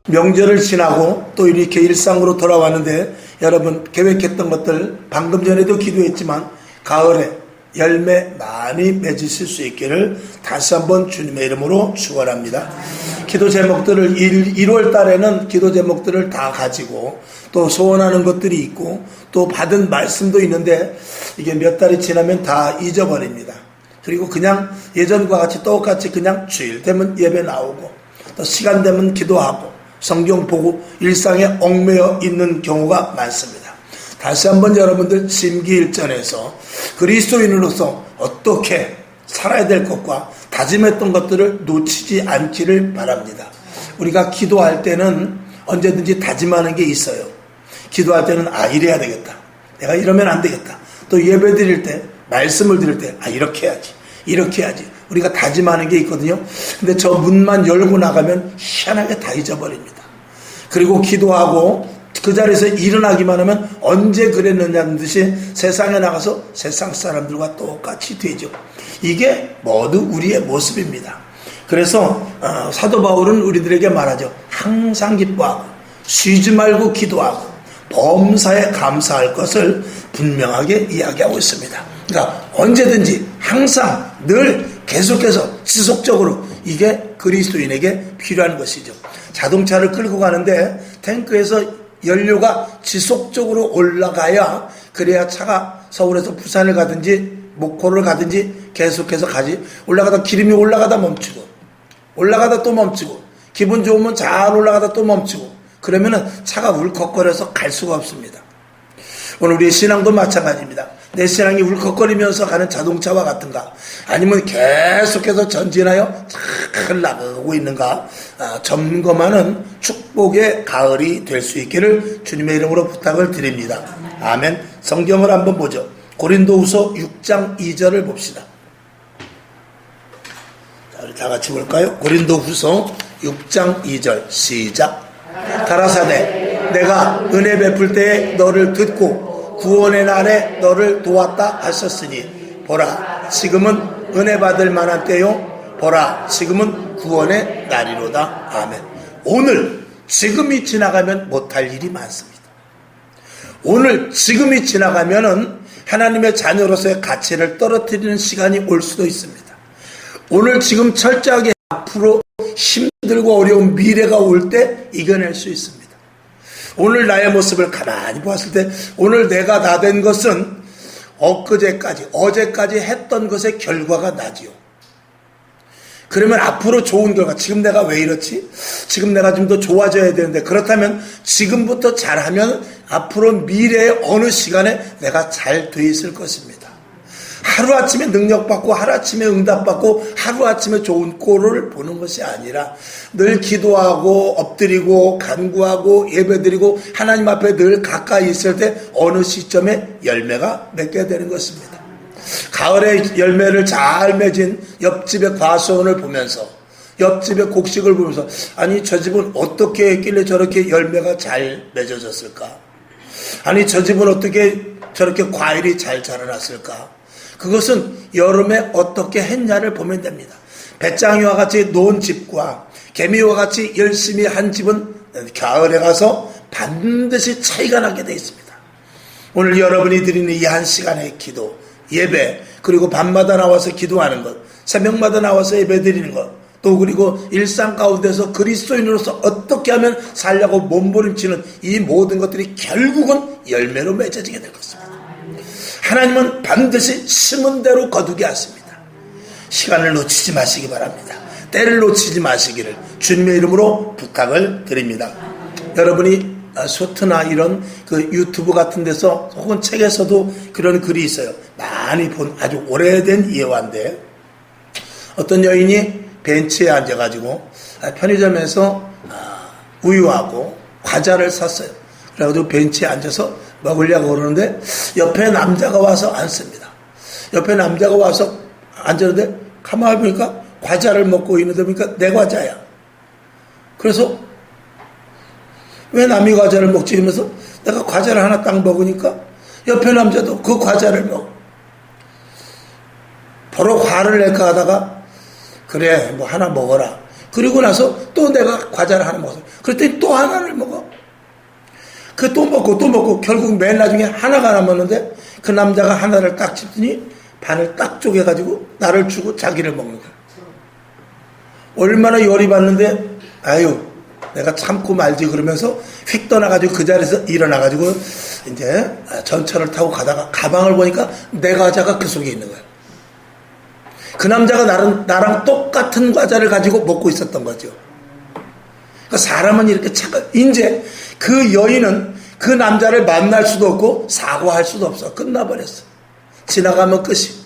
명절을 지나고 또 이렇게 일상으로 돌아왔는데 여러분 계획했던 것들 방금 전에도 기도했지만 가을에 열매 많이 맺으실 수 있기를 다시 한번 주님의 이름으로 축원합니다. 기도 제목들을 1월 달에는 기도 제목들을 다 가지고 또 소원하는 것들이 있고 또 받은 말씀도 있는데 이게 몇 달이 지나면 다 잊어버립니다. 그리고 그냥 예전과 같이 똑같이 그냥 주일 되면 예배 나오고 또 시간 되면 기도하고 성경 보고 일상에 얽매여 있는 경우가 많습니다. 다시 한번 여러분들 심기일전에서 그리스도인으로서 어떻게 살아야 될 것과 다짐했던 것들을 놓치지 않기를 바랍니다. 우리가 기도할 때는 언제든지 다짐하는 게 있어요. 기도할 때는 이래야 되겠다. 내가 이러면 안 되겠다. 또 예배 드릴 때 말씀을 드릴 때 이렇게 해야지. 이렇게 해야지. 우리가 다짐하는 게 있거든요. 근데 저 문만 열고 나가면 희한하게 다 잊어버립니다. 그리고 기도하고 그 자리에서 일어나기만 하면 언제 그랬느냐는 듯이 세상에 나가서 세상 사람들과 똑같이 되죠. 이게 모두 우리의 모습입니다. 그래서 사도 바울은 우리들에게 말하죠. 항상 기뻐하고 쉬지 말고 기도하고 범사에 감사할 것을 분명하게 이야기하고 있습니다. 그러니까 언제든지 항상 늘 계속해서 지속적으로 이게 그리스도인에게 필요한 것이죠. 자동차를 끌고 가는데 탱크에서 연료가 지속적으로 올라가야 그래야 차가 서울에서 부산을 가든지 목포를 가든지 계속해서 가지. 올라가다 기름이 올라가다 멈추고 올라가다 또 멈추고 기분 좋으면 잘 올라가다 또 멈추고 그러면은 차가 울컥거려서 갈 수가 없습니다. 오늘 우리의 신앙도 마찬가지입니다. 내 신앙이 울컥거리면서 가는 자동차와 같은가 아니면 계속해서 전진하여 잘 나가고 있는가 점검하는 축복의 가을이 될 수 있기를 주님의 이름으로 부탁을 드립니다. 아멘. 성경을 한번 보죠. 고린도후서 6장 2절을 봅시다. 자, 우리 다 같이 볼까요? 고린도후서 6장 2절 시작. 가라사대 내가 은혜 베풀 때에 너를 듣고 구원의 날에 너를 도왔다 하셨으니 보라 지금은 은혜 받을 만한 때요 보라 지금은 구원의 날이로다. 아멘. 오늘 지금이 지나가면 못할 일이 많습니다. 오늘 지금이 지나가면은 하나님의 자녀로서의 가치를 떨어뜨리는 시간이 올 수도 있습니다. 오늘 지금 철저하게 앞으로 힘들고 어려운 미래가 올 때 이겨낼 수 있습니다. 오늘 나의 모습을 가만히 보았을 때 오늘 내가 다 된 것은 엊그제까지 어제까지 했던 것의 결과가 나지요. 그러면 앞으로 좋은 결과 지금 내가 왜 이렇지? 지금 내가 좀 더 좋아져야 되는데 그렇다면 지금부터 잘하면 앞으로 미래의 어느 시간에 내가 잘 돼 있을 것입니다. 하루아침에 능력받고 하루아침에 응답받고 하루아침에 좋은 꼴을 보는 것이 아니라 늘 기도하고 엎드리고 간구하고 예배드리고 하나님 앞에 늘 가까이 있을 때 어느 시점에 열매가 맺게 되는 것입니다. 가을에 열매를 잘 맺은 옆집의 과수원을 보면서 옆집의 곡식을 보면서 아니 저 집은 어떻게 했길래 저렇게 열매가 잘 맺어졌을까? 아니 저 집은 어떻게 저렇게 과일이 잘 자라났을까? 그것은 여름에 어떻게 했냐를 보면 됩니다. 배짱이와 같이 놓은 집과 개미와 같이 열심히 한 집은 가을에 가서 반드시 차이가 나게 되어 있습니다. 오늘 여러분이 드리는 이 한 시간의 기도, 예배, 그리고 밤마다 나와서 기도하는 것, 새벽마다 나와서 예배 드리는 것, 또 그리고 일상 가운데서 그리스도인으로서 어떻게 하면 살려고 몸부림치는 이 모든 것들이 결국은 열매로 맺어지게 될 것입니다. 하나님은 반드시 심은 대로 거두게 하십니다. 시간을 놓치지 마시기 바랍니다. 때를 놓치지 마시기를 주님의 이름으로 부탁을 드립니다. 여러분이 쇼트나 이런 그 유튜브 같은 데서 혹은 책에서도 그런 글이 있어요. 많이 본 아주 오래된 예화인데 어떤 여인이 벤치에 앉아가지고 편의점에서 우유하고 과자를 샀어요. 그래가지고 벤치에 앉아서 먹으려고 그러는데 옆에 남자가 와서 앉습니다. 옆에 남자가 와서 앉았는데 가만히 보니까 과자를 먹고 있는데 보니까 내 과자야. 그래서 왜 남이 과자를 먹지? 이러면서 내가 과자를 하나 딱 먹으니까 옆에 남자도 그 과자를 먹어. 바로 화를 낼까 하다가 그래 뭐 하나 먹어라. 그리고 나서 또 내가 과자를 하나 먹었어. 그랬더니 또 하나를 먹어. 그 또 먹고 결국 맨 나중에 하나가 남았는데 그 남자가 하나를 딱 집더니 반을 딱 쪼개가지고 나를 주고 자기를 먹는 거야. 얼마나 열이 받는데 아유 내가 참고 말지 그러면서 휙 떠나가지고 그 자리에서 일어나가지고 이제 전철을 타고 가다가 가방을 보니까 내 과자가 그 속에 있는 거야. 그 남자가 나랑 똑같은 과자를 가지고 먹고 있었던 거죠. 그러니까 사람은 이렇게 이제 그 여인은 그 남자를 만날 수도 없고 사과할 수도 없어. 끝나버렸어. 지나가면 끝이.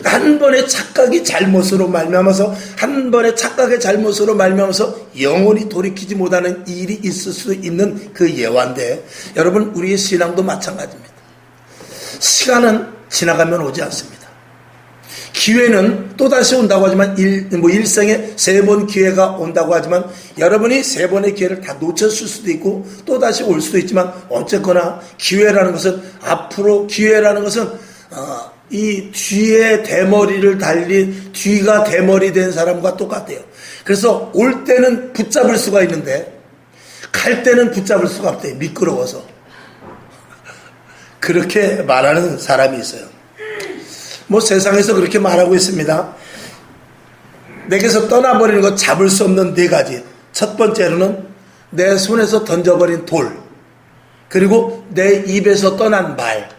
한 번의 착각이 잘못으로 말미암아서 한 번의 착각의 잘못으로 말미암아서 영원히 돌이키지 못하는 일이 있을 수 있는 그 예화인데 여러분 우리의 신앙도 마찬가지입니다. 시간은 지나가면 오지 않습니다. 기회는 또다시 온다고 하지만 일생에 3번 기회가 온다고 하지만 여러분이 3번의 기회를 다 놓쳤을 수도 있고 또다시 올 수도 있지만 어쨌거나 기회라는 것은 앞으로 기회라는 것은 이 뒤에 대머리를 달린 뒤가 대머리 된 사람과 똑같아요. 그래서 올 때는 붙잡을 수가 있는데 갈 때는 붙잡을 수가 없대요. 미끄러워서. 그렇게 말하는 사람이 있어요. 뭐 세상에서 그렇게 말하고 있습니다. 내게서 떠나버리는 것 잡을 수 없는 4가지. 첫 번째로는 내 손에서 던져버린 돌, 그리고 내 입에서 떠난 말,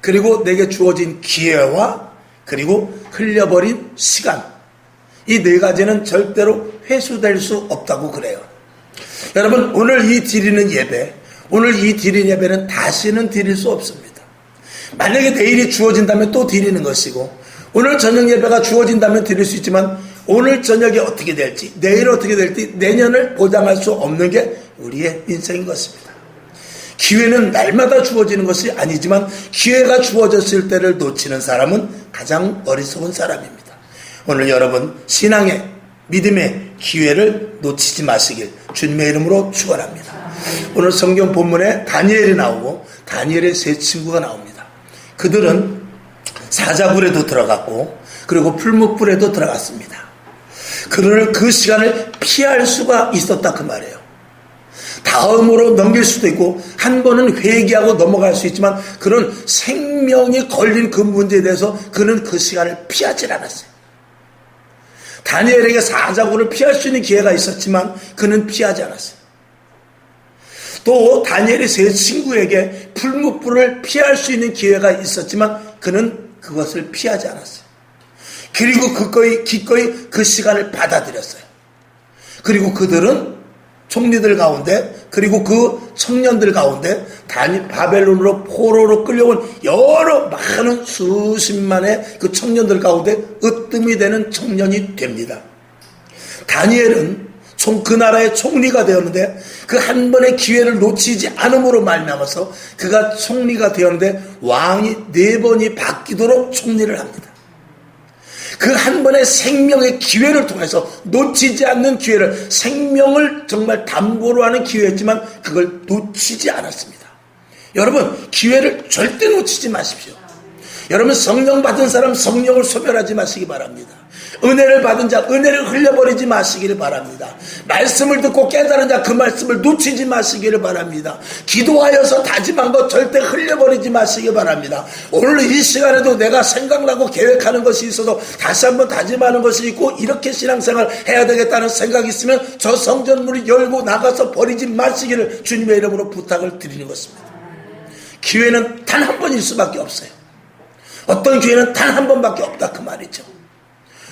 그리고 내게 주어진 기회와 그리고 흘려버린 시간. 이 4가지는 절대로 회수될 수 없다고 그래요. 여러분 오늘 이 드리는 예배, 오늘 이 드리는 예배는 다시는 드릴 수 없습니다. 만약에 내일이 주어진다면 또 드리는 것이고 오늘 저녁 예배가 주어진다면 드릴 수 있지만 오늘 저녁에 어떻게 될지 내일 어떻게 될지 내년을 보장할 수 없는 게 우리의 인생인 것입니다. 기회는 날마다 주어지는 것이 아니지만 기회가 주어졌을 때를 놓치는 사람은 가장 어리석은 사람입니다. 오늘 여러분 신앙의 믿음의 기회를 놓치지 마시길 주님의 이름으로 축원합니다. 오늘 성경 본문에 다니엘이 나오고 다니엘의 3 친구가 나옵니다. 그들은 사자굴에도 들어갔고 그리고 풀무불에도 들어갔습니다. 그를 그 시간을 피할 수가 있었다 그 말이에요. 다음으로 넘길 수도 있고 한 번은 회개하고 넘어갈 수 있지만 그런 생명이 걸린 그 문제에 대해서 그는 그 시간을 피하지 않았어요. 다니엘에게 사자굴을 피할 수 있는 기회가 있었지만 그는 피하지 않았어요. 또 다니엘의 3 친구에게 풀무불을 피할 수 있는 기회가 있었지만 그는 그것을 피하지 않았어요. 그리고 기꺼이 그 시간을 받아들였어요. 그리고 그들은 총리들 가운데 그리고 그 청년들 가운데 바벨론으로 포로로 끌려온 여러 많은 수십만의 그 청년들 가운데 으뜸이 되는 청년이 됩니다. 다니엘은 그 나라의 총리가 되었는데 그 한 번의 기회를 놓치지 않음으로 말미암아서 그가 총리가 되었는데 왕이 4번이 바뀌도록 총리를 합니다. 그 한 번의 생명의 기회를 통해서 놓치지 않는 기회를 생명을 정말 담보로 하는 기회였지만 그걸 놓치지 않았습니다. 여러분 기회를 절대 놓치지 마십시오. 여러분 성령 받은 사람 성령을 소멸하지 마시기 바랍니다. 은혜를 받은 자 은혜를 흘려버리지 마시기를 바랍니다. 말씀을 듣고 깨달은 자 그 말씀을 놓치지 마시기를 바랍니다. 기도하여서 다짐한 것 절대 흘려버리지 마시기 바랍니다. 오늘 이 시간에도 내가 생각나고 계획하는 것이 있어서 다시 한번 다짐하는 것이 있고 이렇게 신앙생활 해야 되겠다는 생각이 있으면 저 성전문을 열고 나가서 버리지 마시기를 주님의 이름으로 부탁을 드리는 것입니다. 기회는 단 한 번일 수밖에 없어요. 어떤 기회는 단 한 번밖에 없다 그 말이죠.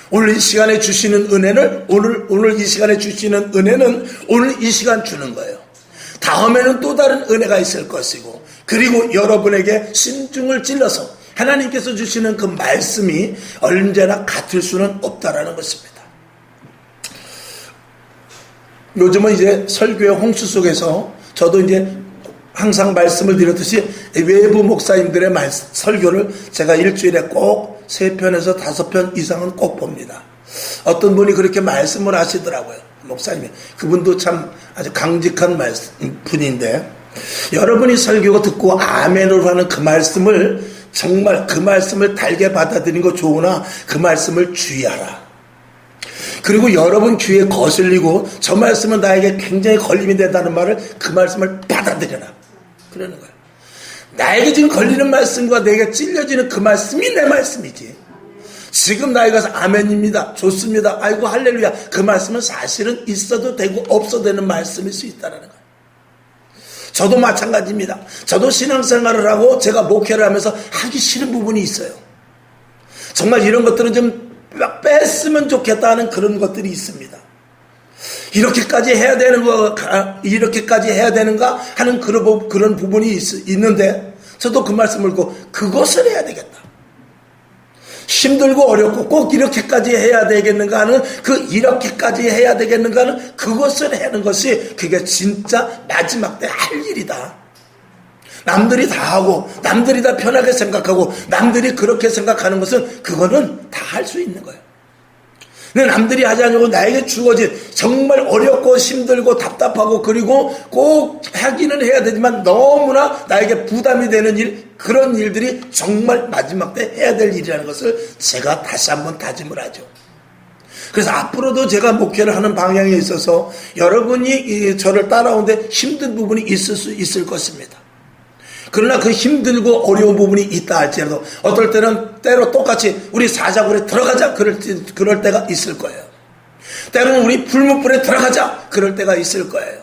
오늘 이 시간에 주시는 은혜는 오늘 이 시간에 주시는 은혜는 오늘 이 시간 주는 거예요. 다음에는 또 다른 은혜가 있을 것이고 그리고 여러분에게 심중을 찔러서 하나님께서 주시는 그 말씀이 언제나 같을 수는 없다라는 것입니다. 요즘은 이제 설교의 홍수 속에서 저도 이제 항상 말씀을 드렸듯이 외부 목사님들의 설교를 제가 일주일에 꼭 3편에서 5편 이상은 꼭 봅니다. 어떤 분이 그렇게 말씀을 하시더라고요. 목사님이. 그분도 참 아주 강직한 분인데 여러분이 설교가 듣고 아멘으로 하는 그 말씀을 정말 그 말씀을 달게 받아들이는 거 좋으나 그 말씀을 주의하라. 그리고 여러분 귀에 거슬리고 저 말씀은 나에게 굉장히 걸림이 된다는 말을 그 말씀을 받아들여라. 그러는 거예요. 나에게 지금 걸리는 말씀과 내게 찔려지는 그 말씀이 내 말씀이지. 지금 나에게 가서 아멘입니다. 좋습니다. 아이고 할렐루야. 그 말씀은 사실은 있어도 되고 없어도 되는 말씀일 수 있다는 거예요. 저도 마찬가지입니다. 저도 신앙생활을 하고 제가 목회를 하면서 하기 싫은 부분이 있어요. 정말 이런 것들은 좀 뺐으면 좋겠다는 그런 것들이 있습니다. 이렇게까지 해야 되는 거, 이렇게까지 해야 되는가 하는 그런 부분이 있는데 저도 그 말씀을 듣고 그것을 해야 되겠다. 힘들고 어렵고 꼭 이렇게까지 해야 되겠는가 하는 이렇게까지 해야 되겠는가 하는 그것을 하는 것이 그게 진짜 마지막 때 할 일이다. 남들이 다 하고 남들이 다 편하게 생각하고 남들이 그렇게 생각하는 것은 그거는 다 할 수 있는 거예요. 근데 남들이 하지 않고 나에게 주어진 정말 어렵고 힘들고 답답하고 그리고 꼭 하기는 해야 되지만 너무나 나에게 부담이 되는 일, 그런 일들이 정말 마지막 때 해야 될 일이라는 것을 제가 다시 한번 다짐을 하죠. 그래서 앞으로도 제가 목회를 하는 방향에 있어서 여러분이 저를 따라오는데 힘든 부분이 있을 수 있을 것입니다. 그러나 그 힘들고 어려운 부분이 있다 할지라도 어떨 때는 때로 똑같이 우리 사자굴에 들어가자 그럴 때가 있을 거예요. 때로는 우리 풀무불에 들어가자 그럴 때가 있을 거예요.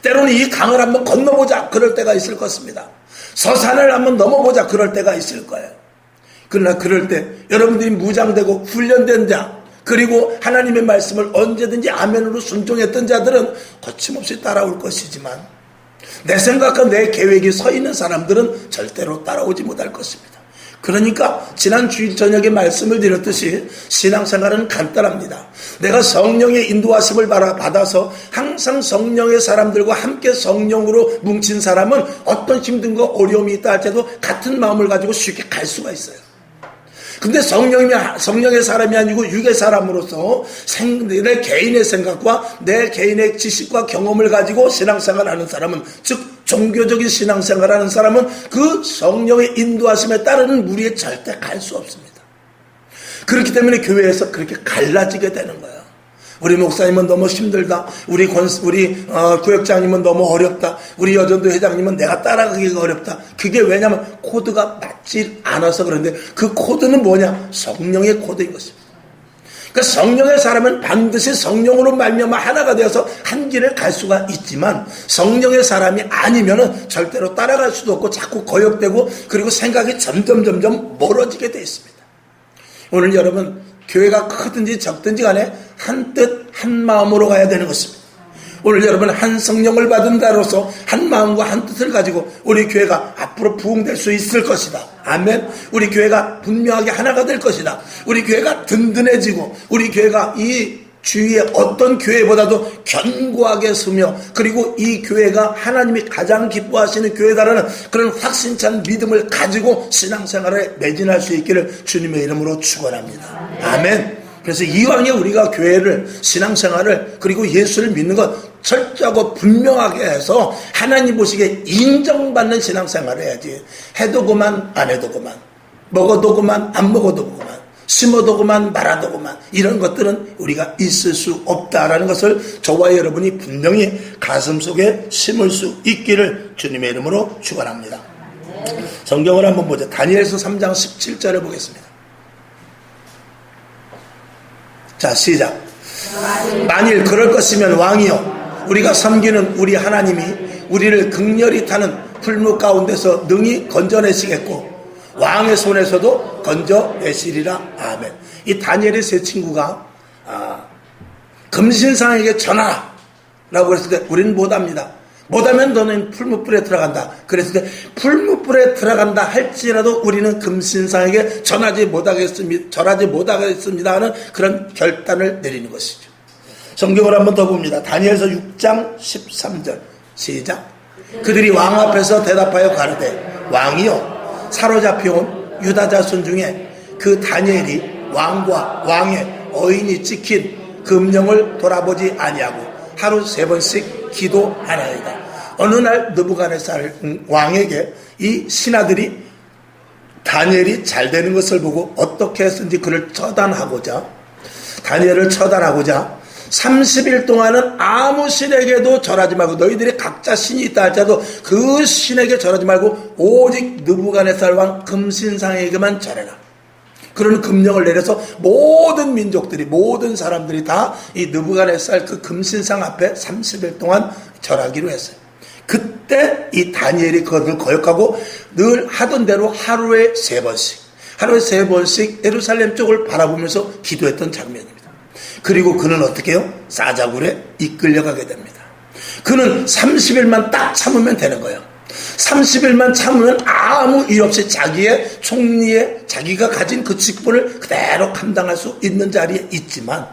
때로는 이 강을 한번 건너보자 그럴 때가 있을 것입니다. 서산을 한번 넘어보자 그럴 때가 있을 거예요. 그러나 그럴 때 여러분들이 무장되고 훈련된 자 그리고 하나님의 말씀을 언제든지 아멘으로 순종했던 자들은 거침없이 따라올 것이지만 내 생각과 내 계획이 서 있는 사람들은 절대로 따라오지 못할 것입니다. 그러니까 지난 주일 저녁에 말씀을 드렸듯이 신앙생활은 간단합니다. 내가 성령의 인도하심을 받아서 항상 성령의 사람들과 함께 성령으로 뭉친 사람은 어떤 힘든거 어려움이 있다 할지라도 같은 마음을 가지고 쉽게 갈 수가 있어요. 근데 성령의 사람이 아니고 육의 사람으로서 내 개인의 생각과 내 개인의 지식과 경험을 가지고 신앙생활을 하는 사람은, 즉 종교적인 신앙생활을 하는 사람은 그 성령의 인도하심에 따르는 무리에 절대 갈 수 없습니다. 그렇기 때문에 교회에서 그렇게 갈라지게 되는 거예요. 우리 목사님은 너무 힘들다. 우리 구역장님은 너무 어렵다. 우리 여전도 회장님은 내가 따라가기가 어렵다. 그게 왜냐하면 코드가 맞지 않아서 그런데 그 코드는 뭐냐? 성령의 코드인 것입니다. 그러니까 성령의 사람은 반드시 성령으로 말미암아 하나가 되어서 한 길을 갈 수가 있지만 성령의 사람이 아니면은 절대로 따라갈 수도 없고 자꾸 거역되고 그리고 생각이 점점 멀어지게 되어 있습니다. 오늘 여러분 교회가 크든지 적든지 간에 한 뜻, 한 마음으로 가야 되는 것입니다. 오늘 여러분 한 성령을 받은 자로서 한 마음과 한 뜻을 가지고 우리 교회가 앞으로 부흥될 수 있을 것이다. 아멘. 우리 교회가 분명하게 하나가 될 것이다. 우리 교회가 든든해지고 우리 교회가 이 주위의 어떤 교회보다도 견고하게 서며 그리고 이 교회가 하나님이 가장 기뻐하시는 교회다라는 그런 확신찬 믿음을 가지고 신앙생활에 매진할 수 있기를 주님의 이름으로 축원합니다. 아멘. 그래서 이왕에 우리가 교회를 신앙생활을 그리고 예수를 믿는 것 철저하고 분명하게 해서 하나님 보시기에 인정받는 신앙생활을 해야지. 해도 그만 안 해도 그만, 먹어도 그만 안 먹어도 그만, 심어도 그만 말아도 그만, 이런 것들은 우리가 있을 수 없다라는 것을 저와 여러분이 분명히 가슴속에 심을 수 있기를 주님의 이름으로 축원합니다. 성경을 한번 보자. 다니엘서 3장 17절을 보겠습니다. 자, 시작. 만일 그럴 것이면 왕이여, 우리가 섬기는 우리 하나님이 우리를 극렬히 타는 풀무 가운데서 능히 건져내시겠고 왕의 손에서도 건져내시리라. 아멘. 이 다니엘의 세 친구가 금신상에게 전하라 라고 했을 때 우리는 못합니다. 못하면 너는 풀무불에 들어간다. 그랬을 때 풀무불에 들어간다 할지라도 우리는 금신상에게 전하지 못하겠습니다 하는 그런 결단을 내리는 것이죠. 성경을 한번 더 봅니다. 다니엘서 6장 13절 시작. 그들이 왕 앞에서 대답하여 가르되 왕이여, 사로잡혀온 유다 자손 중에 그 다니엘이 왕과 왕의 어인이 찍힌 금령을 돌아보지 아니하고 하루 3번씩 기도하나이다. 어느 날 느부갓네살 왕에게 이 신하들이 다니엘이 잘 되는 것을 보고 어떻게 했든지 그를 처단하고자 다니엘을 처단하고자 30일 동안은 아무 신에게도 절하지 말고, 너희들이 각자 신이 있다 할지라도 그 신에게 절하지 말고 오직 느부갓네살 왕 금신상에게만 절해라. 그런 금령을 내려서 모든 민족들이, 모든 사람들이 다 이 느부갓네살 그 금신상 앞에 30일 동안 절하기로 했어요. 그때 이 다니엘이 그것을 거역하고 늘 하던 대로 하루에 3번씩 예루살렘 쪽을 바라보면서 기도했던 장면입니다. 그리고 그는 어떻게 해요? 사자굴에 이끌려가게 됩니다. 그는 30일만 딱 참으면 되는 거예요. 30일만 참으면 아무 일 없이 자기의 총리에 자기가 가진 그 직분을 그대로 감당할 수 있는 자리에 있지만,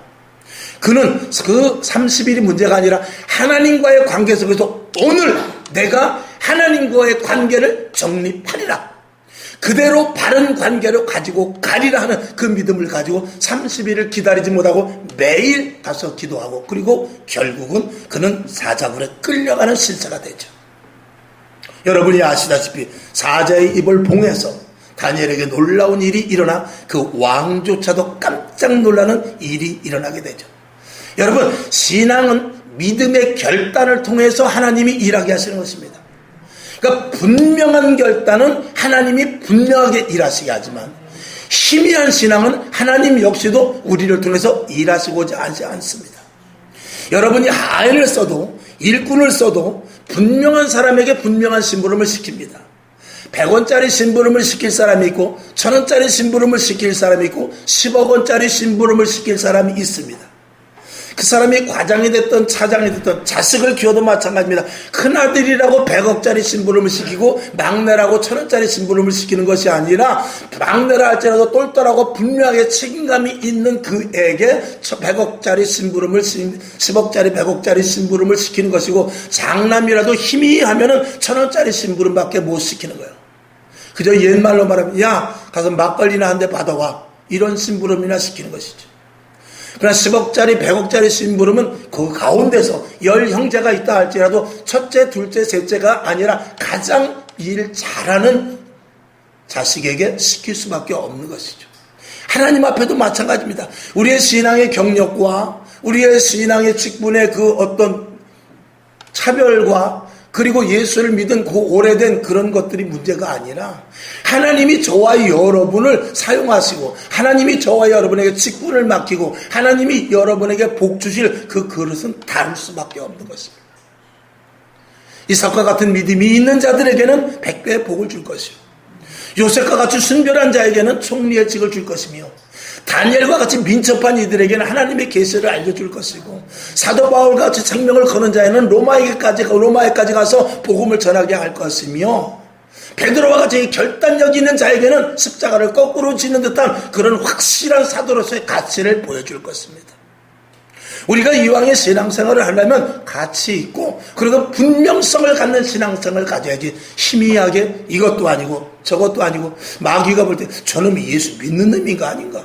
그는 그 30일이 문제가 아니라 하나님과의 관계 속에서 오늘 내가 하나님과의 관계를 정립하리라, 그대로 바른 관계를 가지고 가리라 하는 그 믿음을 가지고 30일을 기다리지 못하고 매일 가서 기도하고, 그리고 결국은 그는 사자굴에 끌려가는 신세가 되죠. 여러분이 아시다시피 사자의 입을 봉해서 다니엘에게 놀라운 일이 일어나 그 왕조차도 깜짝 놀라는 일이 일어나게 되죠. 여러분, 신앙은 믿음의 결단을 통해서 하나님이 일하게 하시는 것입니다. 그러니까 분명한 결단은 하나님이 분명하게 일하시게 하지만, 희미한 신앙은 하나님 역시도 우리를 통해서 일하시고자 하지 않습니다. 여러분이 하인을 써도, 일꾼을 써도 분명한 사람에게 분명한 심부름을 시킵니다. 100원짜리 심부름을 시킬 사람이 있고, 1000원짜리 심부름을 시킬 사람이 있고, 10억 원짜리 심부름을 시킬 사람이 있습니다. 그 사람이 과장이 됐든 차장이 됐든 자식을 키워도 마찬가지입니다. 큰아들이라고 100억짜리 심부름을 시키고 막내라고 1000원짜리 심부름을 시키는 것이 아니라, 막내라 할지라도 똘똘하고 분명하게 책임감이 있는 그에게 100억짜리 심부름을, 10억짜리 100억짜리 심부름을 시키는 것이고, 장남이라도 희미하면은 1000원짜리 심부름밖에 못 시키는 거예요. 그저 옛말로 말하면 야 가서 막걸리나 한 대 받아와, 이런 심부름이나 시키는 것이죠. 그러나 10억짜리 100억짜리 심부름은 그 가운데서 10형제가 있다 할지라도 첫째 둘째 셋째가 아니라 가장 일 잘하는 자식에게 시킬 수밖에 없는 것이죠. 하나님 앞에도 마찬가지입니다. 우리의 신앙의 경력과 우리의 신앙의 직분의 그 어떤 차별과, 그리고 예수를 믿은 그 오래된 그런 것들이 문제가 아니라, 하나님이 저와 여러분을 사용하시고 하나님이 저와 여러분에게 직분을 맡기고 하나님이 여러분에게 복 주실 그 그릇은 다를 수밖에 없는 것입니다. 이삭과 같은 믿음이 있는 자들에게는 100배의 복을 줄 것이요, 요셉과 같이 순결한 자에게는 총리의 직을 줄 것이며, 다니엘과 같이 민첩한 이들에게는 하나님의 계시를 알려줄 것이고, 사도 바울과 같이 생명을 거는 자에는 로마에까지 가서 복음을 전하게 할 것이며, 베드로와 같이 결단력 있는 자에게는 십자가를 거꾸로 지는 듯한 그런 확실한 사도로서의 가치를 보여줄 것입니다. 우리가 이왕의 신앙생활을 하려면 가치 있고, 그리고 분명성을 갖는 신앙생활을 가져야지, 희미하게 이것도 아니고 저것도 아니고, 마귀가 볼 때 저놈이 예수 믿는 놈인가 아닌가,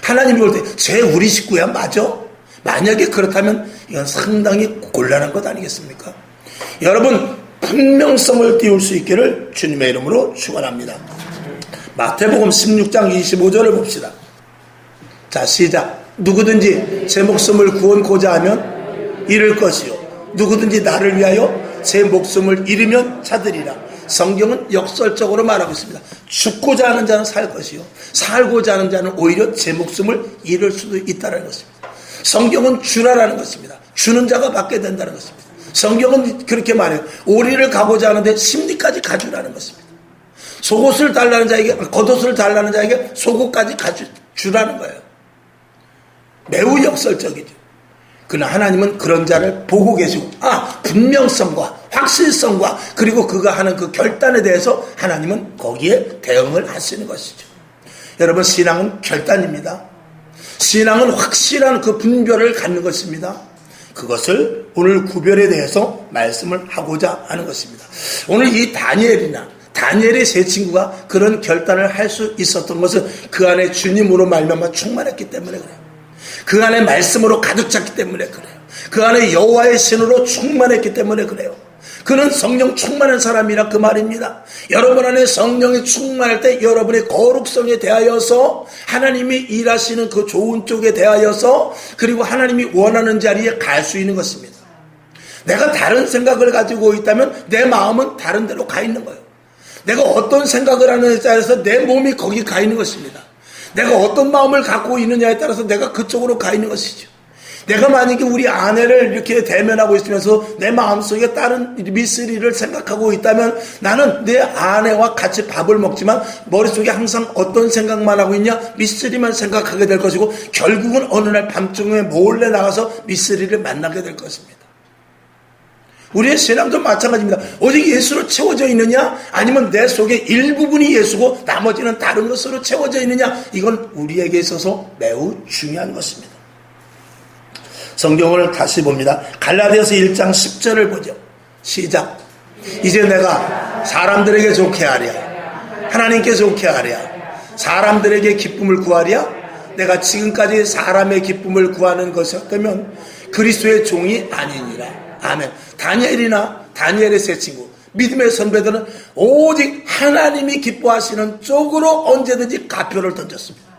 하나님이 볼 때 쟤 우리 식구야 맞아? 만약에 그렇다면 이건 상당히 곤란한 것 아니겠습니까? 여러분, 분명성을 띄울 수 있기를 주님의 이름으로 축원합니다. 마태복음 16장 25절을 봅시다. 자, 시작. 누구든지 제 목숨을 구원고자 하면 잃을 것이요, 누구든지 나를 위하여 제 목숨을 잃으면 찾으리라. 성경은 역설적으로 말하고 있습니다. 죽고자 하는 자는 살 것이요, 살고자 하는 자는 오히려 제 목숨을 잃을 수도 있다는 것입니다. 성경은 주라라는 것입니다. 주는 자가 받게 된다는 것입니다. 성경은 그렇게 말해요. 오리를 가고자 하는데 심리까지 가주라는 것입니다. 속옷을 달라는 자에게, 겉옷을 달라는 자에게 속옷까지 주라는 거예요. 매우 역설적이죠. 그러나 하나님은 그런 자를 보고 계시고, 분명성과 확실성과 그리고 그가 하는 그 결단에 대해서 하나님은 거기에 대응을 하시는 것이죠. 여러분, 신앙은 결단입니다. 신앙은 확실한 그 분별을 갖는 것입니다. 그것을 오늘 구별에 대해서 말씀을 하고자 하는 것입니다. 오늘 이 다니엘의 세 친구가 그런 결단을 할 수 있었던 것은 그 안에 주님으로 말미암아 충만했기 때문에 그래요. 그 안에 말씀으로 가득 찼기 때문에 그래요. 그 안에 여호와의 신으로 충만했기 때문에 그래요. 그는 성령 충만한 사람이라 그 말입니다. 여러분 안에 성령이 충만할 때 여러분의 거룩성에 대하여서 하나님이 일하시는 그 좋은 쪽에 대하여서 그리고 하나님이 원하는 자리에 갈 수 있는 것입니다. 내가 다른 생각을 가지고 있다면 내 마음은 다른 데로 가 있는 거예요. 내가 어떤 생각을 하느냐에 따라서 내 몸이 거기 가 있는 것입니다. 내가 어떤 마음을 갖고 있느냐에 따라서 내가 그쪽으로 가 있는 것이죠. 내가 만약에 우리 아내를 이렇게 대면하고 있으면서 내 마음속에 다른 미쓰리를 생각하고 있다면 나는 내 아내와 같이 밥을 먹지만 머릿속에 항상 어떤 생각만 하고 있냐? 미쓰리만 생각하게 될 것이고 결국은 어느 날 밤중에 몰래 나가서 미쓰리를 만나게 될 것입니다. 우리의 신앙도 마찬가지입니다. 오직 예수로 채워져 있느냐? 아니면 내 속에 일부분이 예수고 나머지는 다른 것으로 채워져 있느냐? 이건 우리에게 있어서 매우 중요한 것입니다. 성경을 다시 봅니다. 갈라디아서 1장 10절을 보죠. 시작. 이제 내가 사람들에게 좋게 하랴, 하나님께 좋게 하랴, 사람들에게 기쁨을 구하랴. 내가 지금까지 사람의 기쁨을 구하는 것이었다면 그리스도의 종이 아니니라. 아멘. 다니엘의 세 친구, 믿음의 선배들은 오직 하나님이 기뻐하시는 쪽으로 언제든지 가표를 던졌습니다.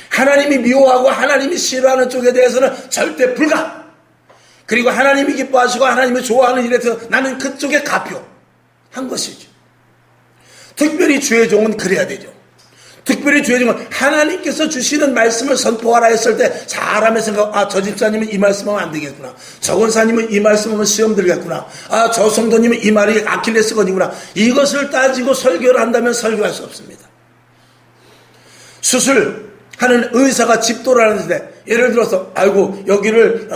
하나님이 미워하고 하나님이 싫어하는 쪽에 대해서는 절대 불가. 그리고 하나님이 기뻐하시고 하나님이 좋아하는 일에 대해서 나는 그쪽에 가표 한 것이죠. 특별히 주의 종은 그래야 되죠. 특별히 주의 종은 하나님께서 주시는 말씀을 선포하라 했을 때 사람의 생각, 저 집사님은 이 말씀하면 안 되겠구나, 저 권사님은 이 말씀하면 시험 들겠구나, 저 성도님은 이 말이 아킬레스건이구나, 이것을 따지고 설교를 한다면 설교할 수 없습니다. 수술하는 의사가 집도를 하는데 예를 들어서 아이고 여기를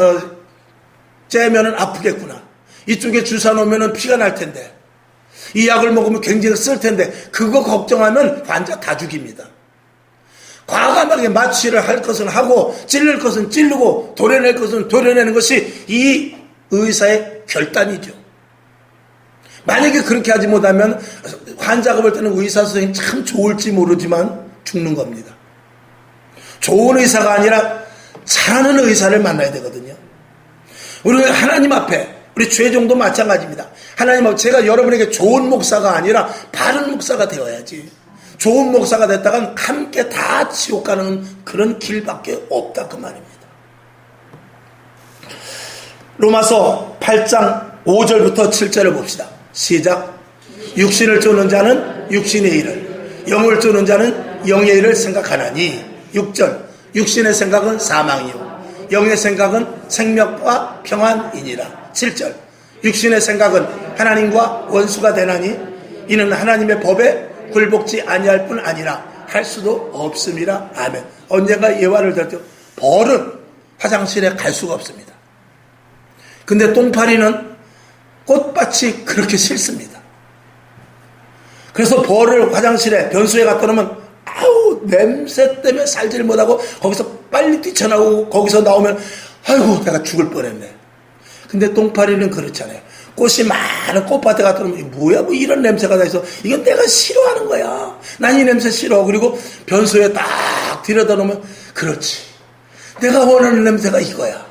째면은 아프겠구나, 이쪽에 주사 놓으면 피가 날 텐데, 이 약을 먹으면 굉장히 쓸 텐데, 그거 걱정하면 환자 다 죽입니다. 과감하게 마취를 할 것은 하고 찔릴 것은 찌르고 도려낼 것은 도려내는 것이 이 의사의 결단이죠. 만약에 그렇게 하지 못하면 환자가 볼 때는 의사 선생님 참 좋을지 모르지만 죽는 겁니다. 좋은 의사가 아니라 잘하는 의사를 만나야 되거든요. 우리 하나님 앞에 우리 죄종도 마찬가지입니다. 하나님 앞에 제가 여러분에게 좋은 목사가 아니라 바른 목사가 되어야지. 좋은 목사가 됐다간 함께 다 지옥 가는 그런 길밖에 없다 그 말입니다. 로마서 8장 5절부터 7절을 봅시다. 시작. 육신을 쫓는 자는 육신의 일을, 영을 쫓는 자는 영의 일을 생각하나니. 6절. 육신의 생각은 사망이요 영의 생각은 생명과 평안이니라. 7절. 육신의 생각은 하나님과 원수가 되나니 이는 하나님의 법에 굴복지 아니할 뿐 아니라 할 수도 없음이라. 아멘. 언젠가 예화를 들었죠. 벌은 화장실에 갈 수가 없습니다. 근데 똥파리는 꽃밭이 그렇게 싫습니다. 그래서 벌을 화장실에 변소에 갖다 놓으면 아우 냄새 때문에 살질 못하고 거기서 빨리 뛰쳐나오고 거기서 나오면 아이고 내가 죽을 뻔했네. 근데 똥파리는 그렇잖아요. 꽃이 많은 꽃밭에 갔다 오면 뭐야 뭐 이런 냄새가 다 있어. 이건 내가 싫어하는 거야. 난 이 냄새 싫어. 그리고 변소에 딱 들여다 놓으면 그렇지, 내가 원하는 냄새가 이거야.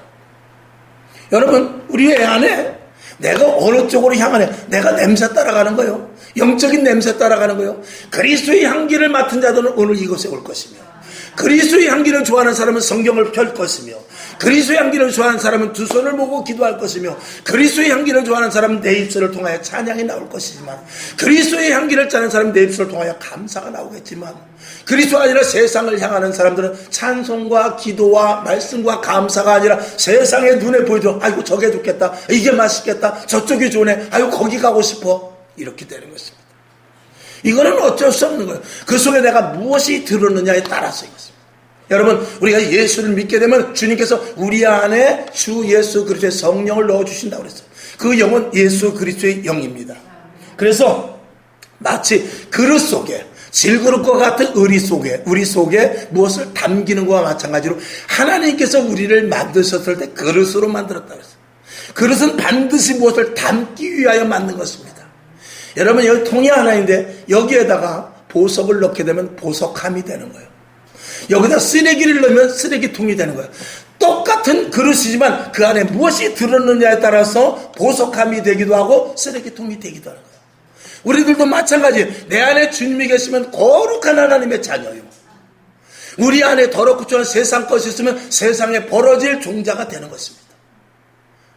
여러분 우리 애 안에 내가 어느 쪽으로 향하냐, 내가 냄새 따라가는 거요. 영적인 냄새 따라가는 거요. 그리스도의 향기를 맡은 자들은 오늘 이곳에 올 것이며, 그리스도의 향기를 좋아하는 사람은 성경을 펼 것이며, 그리스도의 향기를 좋아하는 사람은 두 손을 모고 기도할 것이며, 그리스도의 향기를 좋아하는 사람은 내 입술을 통하여 찬양이 나올 것이지만, 그리스도의 향기를 짜는 사람은 내 입술을 통하여 감사가 나오겠지만, 그리스도가 아니라 세상을 향하는 사람들은 찬송과 기도와 말씀과 감사가 아니라 세상의 눈에 보이죠. 아이고 저게 좋겠다, 이게 맛있겠다, 저쪽이 좋네, 아이고 거기 가고 싶어, 이렇게 되는 것입니다. 이거는 어쩔 수 없는 거예요. 그 속에 내가 무엇이 들었느냐에 따라서 이것입니다. 여러분 우리가 예수를 믿게 되면 주님께서 우리 안에 주 예수 그리스도의 성령을 넣어주신다고 그랬어요. 그 영은 예수 그리스도의 영입니다. 그래서 마치 그릇 속에 질그릇과 같은 우리 속에 무엇을 담기는 것과 마찬가지로 하나님께서 우리를 만드셨을 때 그릇으로 만들었다고 했어요. 그릇은 반드시 무엇을 담기 위하여 만든 것입니다. 여러분 여기 통이 하나인데 여기에다가 보석을 넣게 되면 보석함이 되는 거예요. 여기다 쓰레기를 넣으면 쓰레기통이 되는 거예요. 똑같은 그릇이지만 그 안에 무엇이 들었느냐에 따라서 보석함이 되기도 하고 쓰레기통이 되기도 하는 거예요. 우리들도 마찬가지. 내 안에 주님이 계시면 거룩한 하나님의 자녀요. 우리 안에 더럽고 추한 세상 것이 있으면 세상에 벌어질 종자가 되는 것입니다.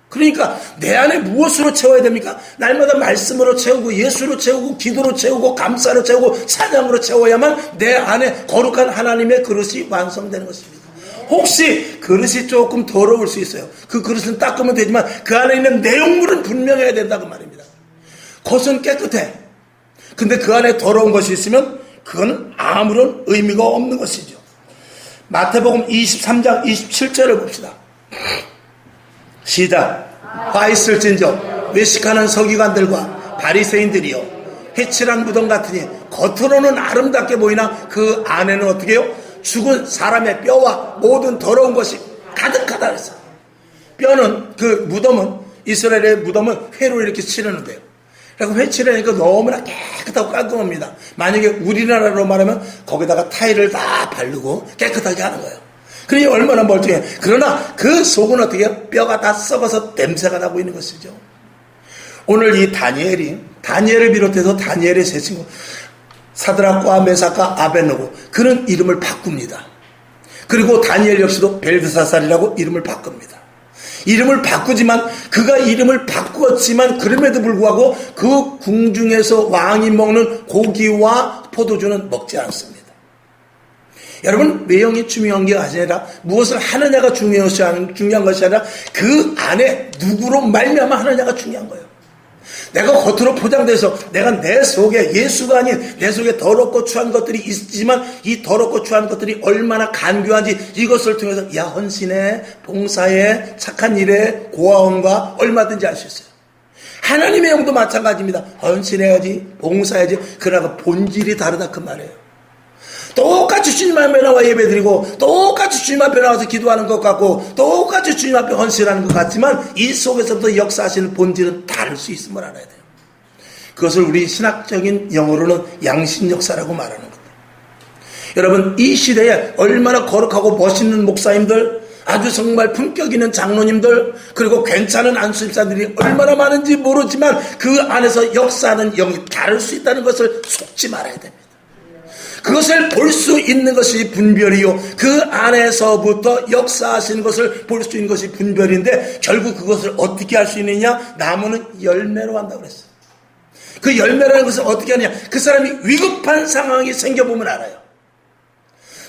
그러니까 내 안에 무엇으로 채워야 됩니까? 날마다 말씀으로 채우고 예수로 채우고 기도로 채우고 감사로 채우고 찬양으로 채워야만 내 안에 거룩한 하나님의 그릇이 완성되는 것입니다. 혹시 그릇이 조금 더러울 수 있어요. 그 그릇은 닦으면 되지만 그 안에 있는 내용물은 분명해야 된다고 말입니다. 겉은 깨끗해. 근데 그 안에 더러운 것이 있으면 그건 아무런 의미가 없는 것이죠. 마태복음 23장 27절을 봅시다. 시작. 화 있을진저 외식하는 서기관들과 바리새인들이여 해칠한 무덤 같으니 겉으로는 아름답게 보이나 그 안에는 어떻게 해요? 죽은 사람의 뼈와 모든 더러운 것이 가득하다 그랬어요. 뼈는 그 무덤은 이스라엘의 무덤은 회로 이렇게 칠하는데요. 그리고 회 칠하니까 너무나 깨끗하고 깔끔합니다. 만약에 우리나라로 말하면 거기다가 타일을 다 바르고 깨끗하게 하는 거예요. 그러니 얼마나 멀쩡해. 그러나 그 속은 어떻게 해요? 뼈가 다 썩어서 냄새가 나고 있는 것이죠. 오늘 이 다니엘을 비롯해서 다니엘의 세 친구 사드락과 메삭과 아벤노고 그는 이름을 바꿉니다. 그리고 다니엘 역시도 벨드사살이라고 이름을 바꿉니다. 이름을 바꾸지만 그가 이름을 바꾸었지만 그럼에도 불구하고 그 궁중에서 왕이 먹는 고기와 포도주는 먹지 않습니다. 여러분 외형이 중요한 게 아니라 무엇을 하느냐가 중요한 것이 아니라 그 안에 누구로 말미암아 하느냐가 중요한 거예요. 내가 겉으로 포장돼서 내가 내 속에 예수가 아닌 내 속에 더럽고 추한 것들이 있지만 이 더럽고 추한 것들이 얼마나 간교한지 이것을 통해서 야 헌신해 봉사해 착한 일에 고아원과 얼마든지 알 수 있어요. 하나님의 영도 마찬가지입니다. 헌신해야지 봉사해야지 그러나 본질이 다르다 그 말이에요. 똑같이 주님 앞에 나와 예배드리고 똑같이 주님 앞에 나와서 기도하는 것 같고 똑같이 주님 앞에 헌신하는 것 같지만 이 속에서부터 역사하시는 본질은 다를 수 있음을 알아야 돼요. 그것을 우리 신학적인 영어로는 양신 역사라고 말하는 겁니다. 여러분 이 시대에 얼마나 거룩하고 멋있는 목사님들 아주 정말 품격 있는 장로님들 그리고 괜찮은 안수집사들이 얼마나 많은지 모르지만 그 안에서 역사하는 영이 다를 수 있다는 것을 속지 말아야 됩니다. 그것을 볼 수 있는 것이 분별이요. 그 안에서부터 역사하시는 것을 볼 수 있는 것이 분별인데 결국 그것을 어떻게 할 수 있느냐? 나무는 열매로 한다고 그랬어요. 그 열매라는 것은 어떻게 하느냐? 그 사람이 위급한 상황이 생겨보면 알아요.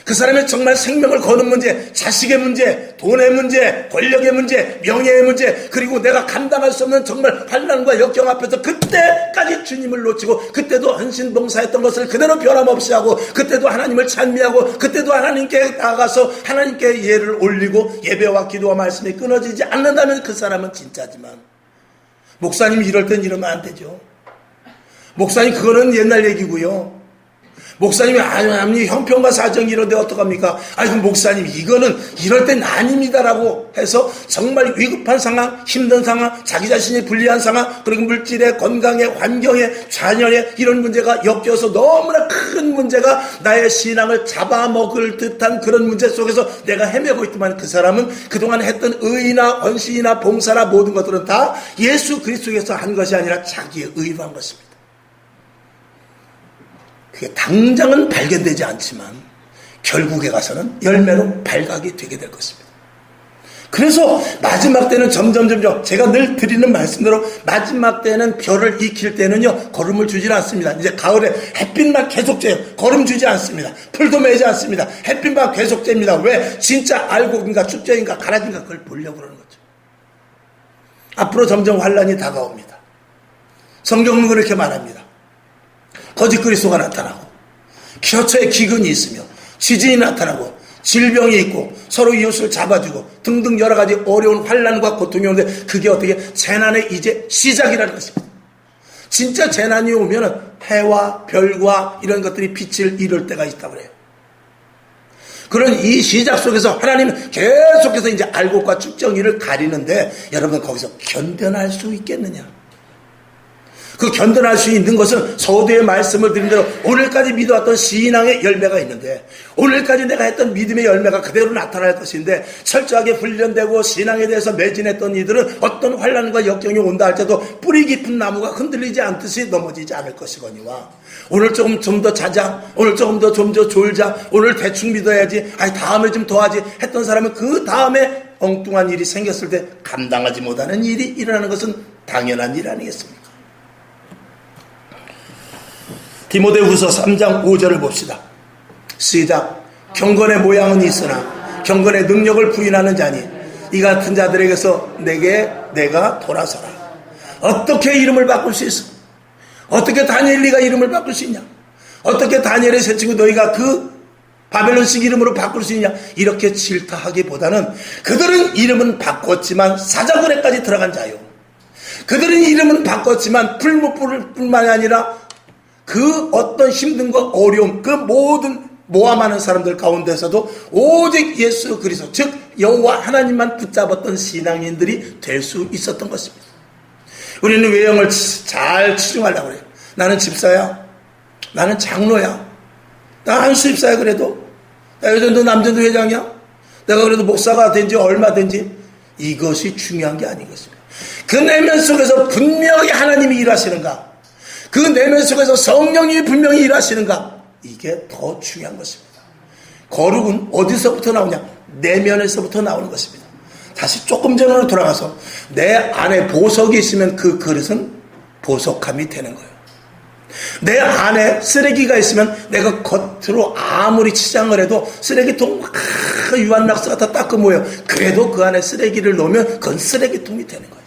그 사람의 정말 생명을 거는 문제, 자식의 문제, 돈의 문제, 권력의 문제, 명예의 문제, 그리고 내가 감당할 수 없는 정말 환난과 역경 앞에서 그때까지 주님을 놓치고 그때도 헌신봉사했던 것을 그대로 변함없이 하고 그때도 하나님을 찬미하고 그때도 하나님께 나가서 하나님께 예를 올리고 예배와 기도와 말씀이 끊어지지 않는다면 그 사람은 진짜지만 목사님이 이럴 땐 이러면 안 되죠. 목사님 그거는 옛날 얘기고요. 목사님이 아니 형편과 사정이 이런데 어떡합니까? 아이고 목사님 이거는 이럴 땐 아닙니다라고 해서 정말 위급한 상황, 힘든 상황, 자기 자신이 불리한 상황, 그리고 물질에 건강에 환경에 자녀에 이런 문제가 엮여서 너무나 큰 문제가 나의 신앙을 잡아먹을 듯한 그런 문제 속에서 내가 헤매고 있지만 그 사람은 그동안 했던 의나 헌신이나 봉사나 모든 것들은 다 예수 그리스도에서 한 것이 아니라 자기의 의로 한 것입니다. 그게 당장은 발견되지 않지만 결국에 가서는 열매로 발각이 되게 될 것입니다. 그래서 마지막 때는 점점 제가 늘 드리는 말씀대로 마지막 때는 별을 익힐 때는요 거름을 주질 않습니다. 이제 가을에 햇빛만 계속 쬐요. 거름 주지 않습니다. 풀도 매지 않습니다. 햇빛만 계속 쬐입니다. 왜? 진짜 알곡인가 축제인가 가라진가 그걸 보려고 그러는 거죠. 앞으로 점점 환란이 다가옵니다. 성경은 그렇게 말합니다. 거짓 그리스도가 나타나고 켜처에 기근이 있으며 지진이 나타나고 질병이 있고 서로 이웃을 잡아주고 등등 여러 가지 어려운 환난과 고통이 오는데 그게 어떻게 재난의 이제 시작이라는 것입니다. 진짜 재난이 오면 해와 별과 이런 것들이 빛을 잃을 때가 있다고 그래요. 그런 이 시작 속에서 하나님은 계속해서 이제 알곡과 축정이를 가리는데 여러분 거기서 견뎌낼 수 있겠느냐? 그 견뎌낼 수 있는 것은 서두에 말씀을 드린 대로 오늘까지 믿어왔던 신앙의 열매가 있는데, 오늘까지 내가 했던 믿음의 열매가 그대로 나타날 것인데, 철저하게 훈련되고 신앙에 대해서 매진했던 이들은 어떤 환난과 역경이 온다 할 때도 뿌리 깊은 나무가 흔들리지 않듯이 넘어지지 않을 것이거니와, 오늘 좀 더 자자, 오늘 좀 더 졸자, 오늘 대충 믿어야지, 다음에 좀 더 하지 했던 사람은 그 다음에 엉뚱한 일이 생겼을 때 감당하지 못하는 일이 일어나는 것은 당연한 일 아니겠습니까? 디모데후서 3장 5절을 봅시다. 시작. 경건의 모양은 있으나 경건의 능력을 부인하는 자니 이 같은 자들에게서 내가 돌아서라. 어떻게 이름을 바꿀 수 있어? 어떻게 다니엘리가 이름을 바꿀 수 있냐? 어떻게 다니엘의 새 친구 너희가 그 바벨론식 이름으로 바꿀 수 있냐? 이렇게 질타하기보다는 그들은 이름은 바꿨지만 사자굴에까지 들어간 자요. 그들은 이름은 바꿨지만 풀무불뿐만이 아니라 그 어떤 힘든과 어려움, 그 모든 모함하는 사람들 가운데서도 오직 예수 그리스도, 즉 여호와 하나님만 붙잡았던 신앙인들이 될 수 있었던 것입니다. 우리는 외형을 잘 치중하려고 그래요. 나는 집사야, 나는 장로야, 나 한수입사야. 그래도 나 요즘도 남전도 회장이야, 내가 그래도 목사가 된지 얼마 된지, 이것이 중요한 게 아니겠습니까? 그 내면 속에서 분명히 하나님이 일하시는가, 그 내면 속에서 성령님이 분명히 일하시는가, 이게 더 중요한 것입니다. 거룩은 어디서부터 나오냐? 내면에서부터 나오는 것입니다. 다시 조금 전으로 돌아가서 내 안에 보석이 있으면 그 그릇은 보석함이 되는 거예요. 내 안에 쓰레기가 있으면 내가 겉으로 아무리 치장을 해도 쓰레기통 유한낙서 같아 닦고 모여, 그래도 그 안에 쓰레기를 놓으면 그건 쓰레기통이 되는 거예요.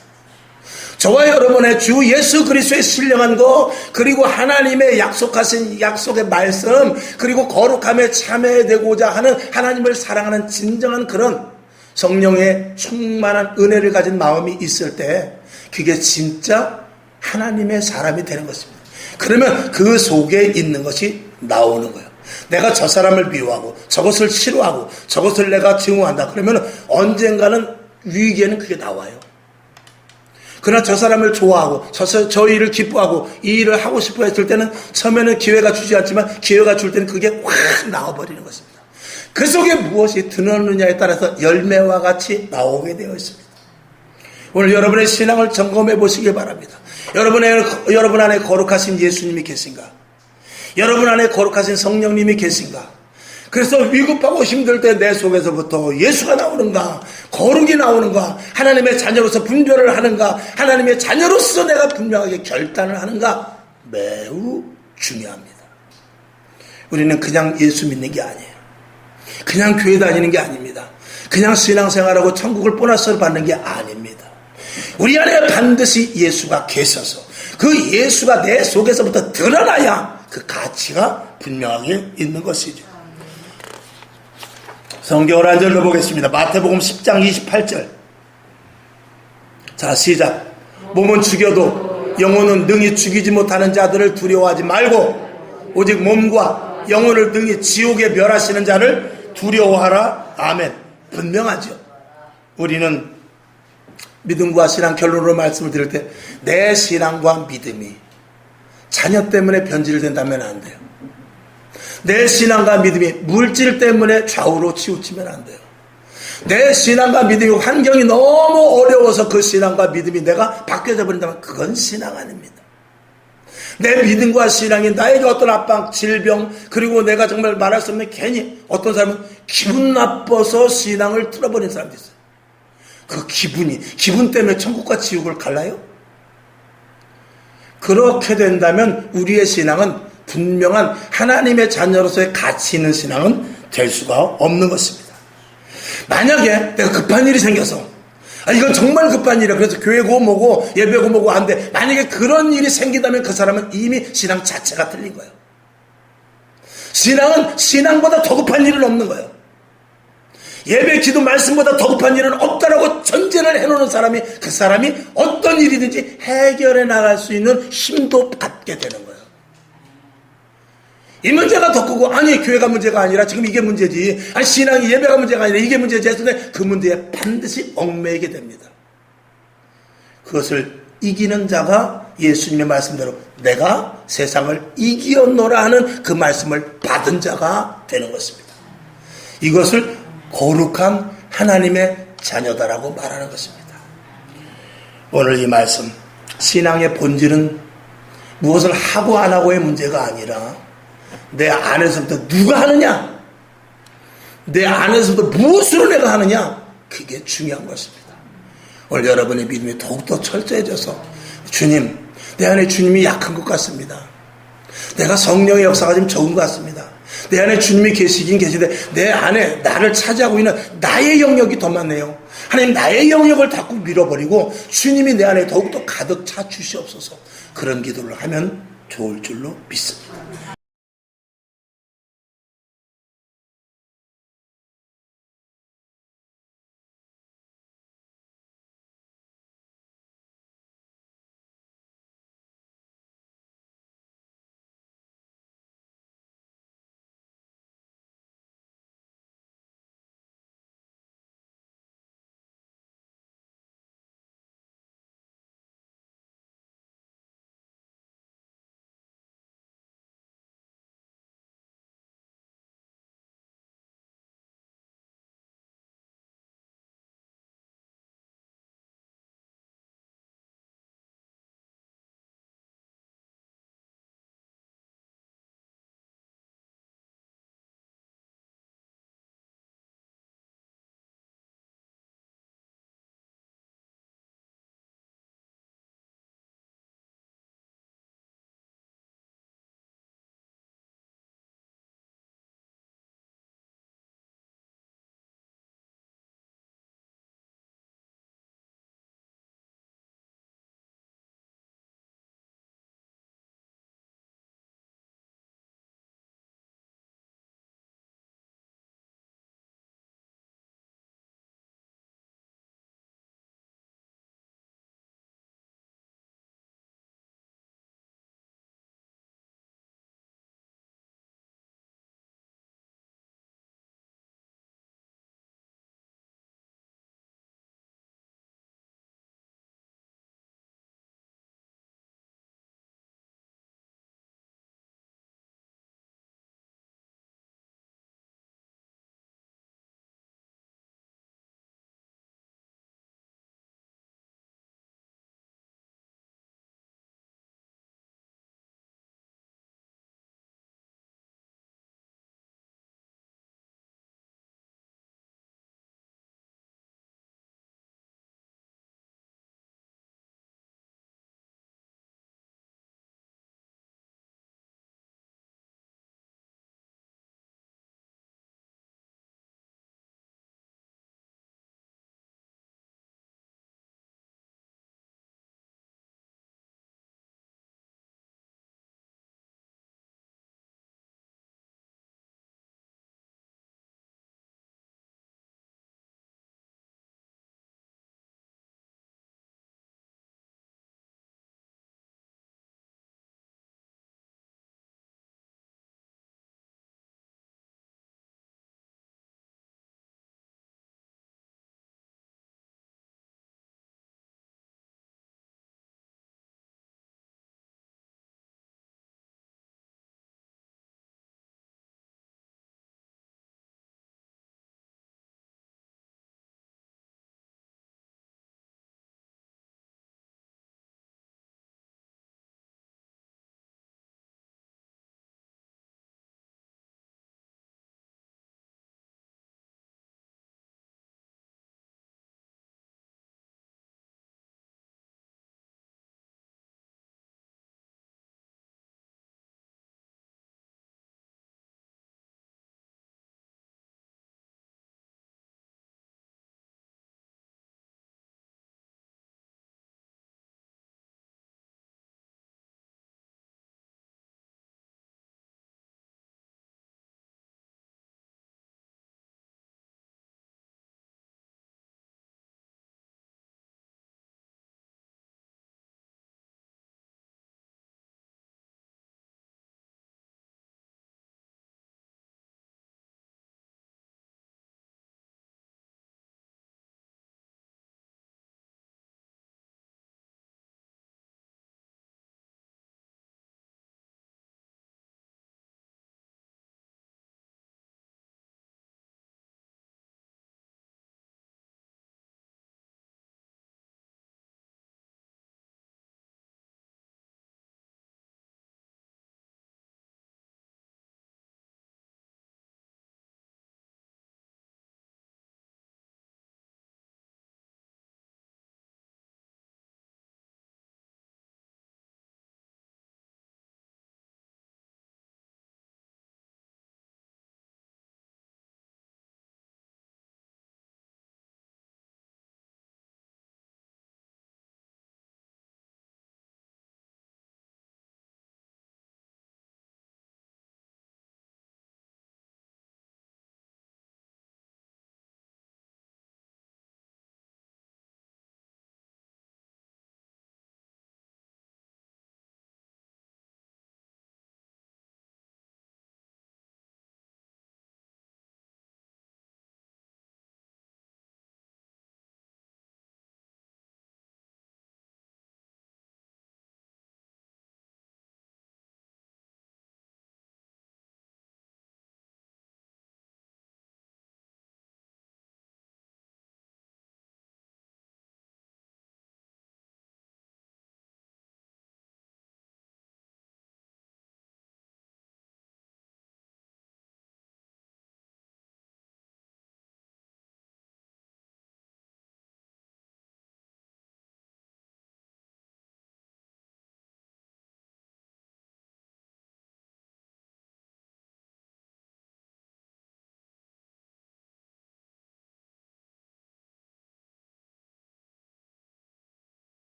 저와 여러분의 주 예수 그리스도의 신령한 것, 그리고 하나님의 약속하신 약속의 말씀, 그리고 거룩함에 참여되고자 하는 하나님을 사랑하는 진정한 그런 성령의 충만한 은혜를 가진 마음이 있을 때 그게 진짜 하나님의 사람이 되는 것입니다. 그러면 그 속에 있는 것이 나오는 거예요. 내가 저 사람을 미워하고 저것을 싫어하고 저것을 내가 증오한다 그러면 언젠가는 위기에는 그게 나와요. 그러나 저 사람을 좋아하고 저 일을 기뻐하고 이 일을 하고 싶어 했을 때는 처음에는 기회가 주지 않지만 기회가 줄 때는 그게 확 나와버리는 것입니다. 그 속에 무엇이 드러느냐에 따라서 열매와 같이 나오게 되어 있습니다. 오늘 여러분의 신앙을 점검해 보시기 바랍니다. 여러분 안에 거룩하신 예수님이 계신가? 여러분 안에 거룩하신 성령님이 계신가? 그래서 위급하고 힘들 때 내 속에서부터 예수가 나오는가, 거룩이 나오는가, 하나님의 자녀로서 분별을 하는가, 하나님의 자녀로서 내가 분명하게 결단을 하는가, 매우 중요합니다. 우리는 그냥 예수 믿는 게 아니에요. 그냥 교회 다니는 게 아닙니다. 그냥 신앙생활하고 천국을 보너스를 받는 게 아닙니다. 우리 안에 반드시 예수가 계셔서 그 예수가 내 속에서부터 드러나야 그 가치가 분명하게 있는 것이죠. 성경을 한 절로 보겠습니다. 마태복음 10장 28절. 자, 시작. 몸은 죽여도 영혼은 능히 죽이지 못하는 자들을 두려워하지 말고 오직 몸과 영혼을 능히 지옥에 멸하시는 자를 두려워하라. 아멘. 분명하죠. 우리는 믿음과 신앙 결론으로 말씀을 드릴 때 내 신앙과 믿음이 자녀 때문에 변질된다면 안 돼요. 내 신앙과 믿음이 물질 때문에 좌우로 치우치면 안 돼요. 내 신앙과 믿음이 환경이 너무 어려워서 그 신앙과 믿음이 내가 바뀌어져 버린다면 그건 신앙 아닙니다. 내 믿음과 신앙이 나에게 어떤 압박, 질병, 그리고 내가 정말 말할 수 없는 괜히 어떤 사람은 기분 나빠서 신앙을 틀어버린 사람도 있어요. 그 기분 때문에 천국과 지옥을 갈라요? 그렇게 된다면 우리의 신앙은 분명한 하나님의 자녀로서의 가치 있는 신앙은 될 수가 없는 것입니다. 만약에 내가 급한 일이 생겨서 이건 정말 급한 일이야. 그래서 교회고 뭐고 예배고 뭐고 안 돼. 만약에 그런 일이 생긴다면 그 사람은 이미 신앙 자체가 틀린 거예요. 신앙은 신앙보다 더 급한 일은 없는 거예요. 예배, 기도, 말씀보다 더 급한 일은 없다라고 전제를 해놓는 사람이 그 사람이 어떤 일이든지 해결해 나갈 수 있는 힘도 갖게 되는 거예요. 이 문제가 더 크고 아니 교회가 문제가 아니라 지금 이게 문제지, 아니 신앙이 예배가 문제가 아니라 이게 문제지 했을 때 그 문제에 반드시 얽매이게 됩니다. 그것을 이기는 자가 예수님의 말씀대로 내가 세상을 이기었노라 하는 그 말씀을 받은 자가 되는 것입니다. 이것을 거룩한 하나님의 자녀다라고 말하는 것입니다. 오늘 이 말씀, 신앙의 본질은 무엇을 하고 안 하고의 문제가 아니라 내 안에서부터 누가 하느냐, 내 안에서부터 무엇으로 내가 하느냐, 그게 중요한 것입니다. 오늘 여러분의 믿음이 더욱더 철저해져서 주님, 내 안에 주님이 약한 것 같습니다. 내가 성령의 역사가 좀 적은 것 같습니다. 내 안에 주님이 계시긴 계시되 내 안에 나를 차지하고 있는 나의 영역이 더 많네요. 하나님, 나의 영역을 자꾸 밀어버리고 주님이 내 안에 더욱더 가득 차 주시옵소서. 그런 기도를 하면 좋을 줄로 믿습니다.